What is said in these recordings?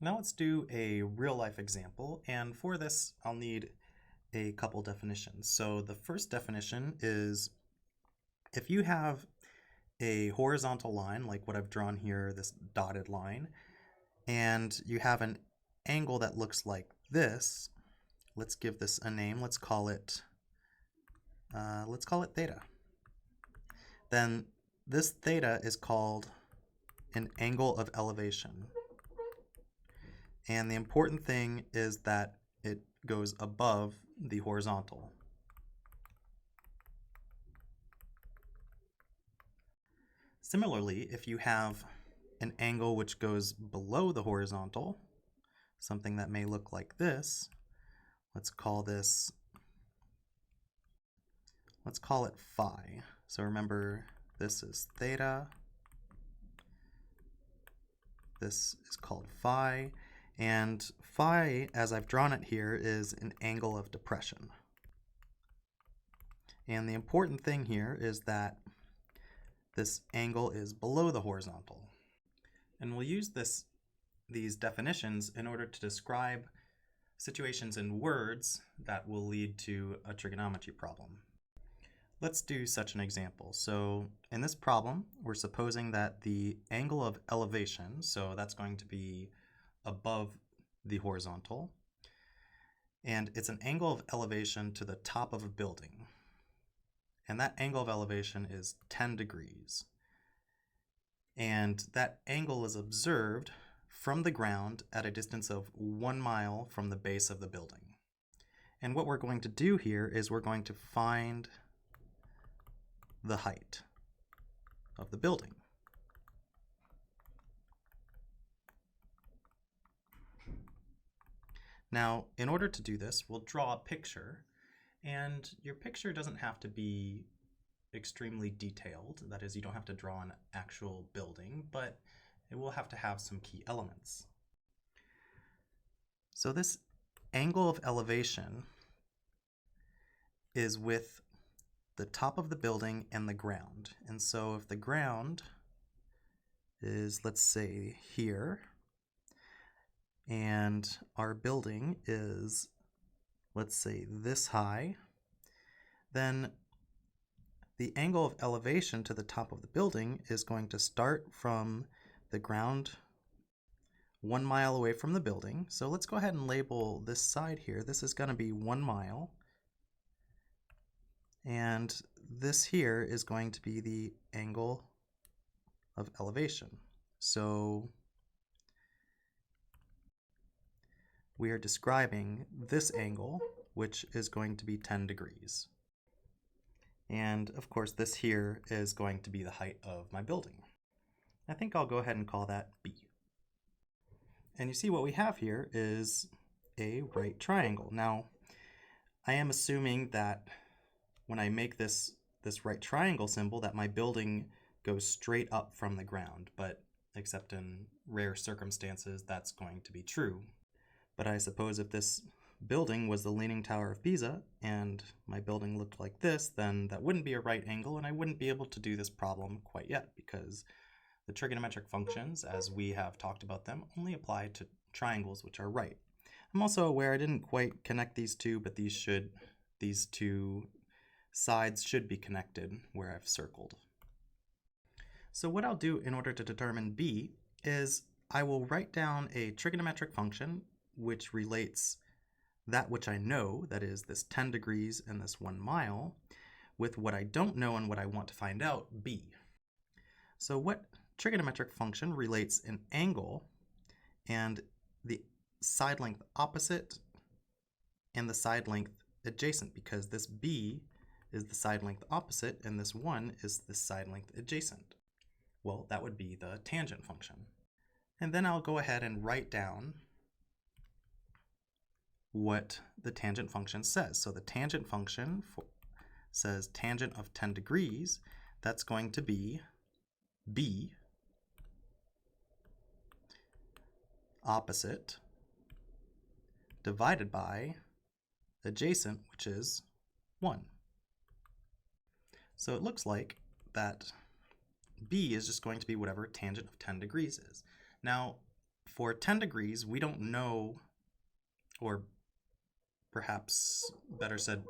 Now let's do a real life example, and for this I'll need a couple definitions. So the first definition is if you have a horizontal line like what I've drawn here, this dotted line, and you have an angle that looks like this, let's give this a name. Let's call it theta. Then this theta is called an angle of elevation. And the important thing is that it goes above the horizontal. Similarly, if you have an angle which goes below the horizontal, something that may look like this, let's call it phi. So remember, this is theta, this is called phi, and phi, as I've drawn it here, is an angle of depression. And the important thing here is that this angle is below the horizontal. And we'll use these definitions in order to describe situations in words that will lead to a trigonometry problem. Let's do such an example. So in this problem, we're supposing that the angle of elevation, so that's going to be above the horizontal, and it's an angle of elevation to the top of a building. And that angle of elevation is 10 degrees. And that angle is observed from the ground at a distance of 1 mile from the base of the building. And what we're going to do here is we're going to find the height of the building. Now, in order to do this, we'll draw a picture, and your picture doesn't have to be extremely detailed. That is, you don't have to draw an actual building, but it will have to have some key elements. So this angle of elevation is with the top of the building and the ground. And so if the ground is, let's say, here, and our building is, let's say, this high, then the angle of elevation to the top of the building is going to start from the ground 1 mile away from the building. So let's go ahead and label this side here. This is going to be 1 mile. And this here is going to be the angle of elevation. So we are describing this angle, which is going to be 10 degrees. And of course, this here is going to be the height of my building. I think I'll go ahead and call that B. And you see what we have here is a right triangle. Now, I am assuming that when I make this right triangle symbol, that my building goes straight up from the ground, but except in rare circumstances, that's going to be true. But I suppose if this building was the Leaning Tower of Pisa and my building looked like this, then that wouldn't be a right angle, and I wouldn't be able to do this problem quite yet because the trigonometric functions, as we have talked about them, only apply to triangles which are right. I'm also aware I didn't quite connect these two, but these two sides should be connected where I've circled. So what I'll do in order to determine B is I will write down a trigonometric function which relates that which I know, that is this 10 degrees and this 1 mile, with what I don't know and what I want to find out, B. So what trigonometric function relates an angle and the side length opposite and the side length adjacent, because this B is the side length opposite and this 1 is the side length adjacent? Well, that would be the tangent function. And then I'll go ahead and write down what the tangent function says. So the tangent function says tangent of 10 degrees. That's going to be B opposite divided by adjacent, which is 1. So it looks like that B is just going to be whatever tangent of 10 degrees is. Now, for 10 degrees, we don't know, or perhaps better said,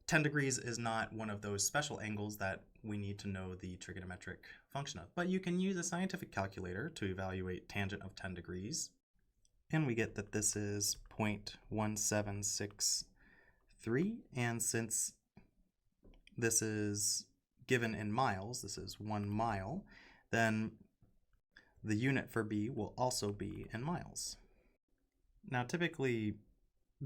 10 degrees is not one of those special angles that we need to know the trigonometric function of. But you can use a scientific calculator to evaluate tangent of 10 degrees. And we get that this is 0.1763. And since this is given in miles, this is 1 mile, then the unit for B will also be in miles. Now, typically,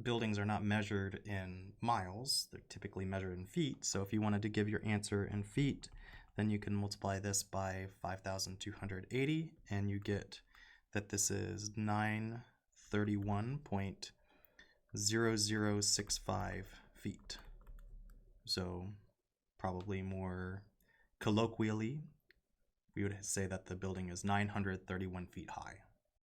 buildings are not measured in miles. They're typically measured in feet. So if you wanted to give your answer in feet, then you can multiply this by 5,280, and you get that this is 931.0065 feet. So probably more colloquially, we would say that the building is 931 feet high.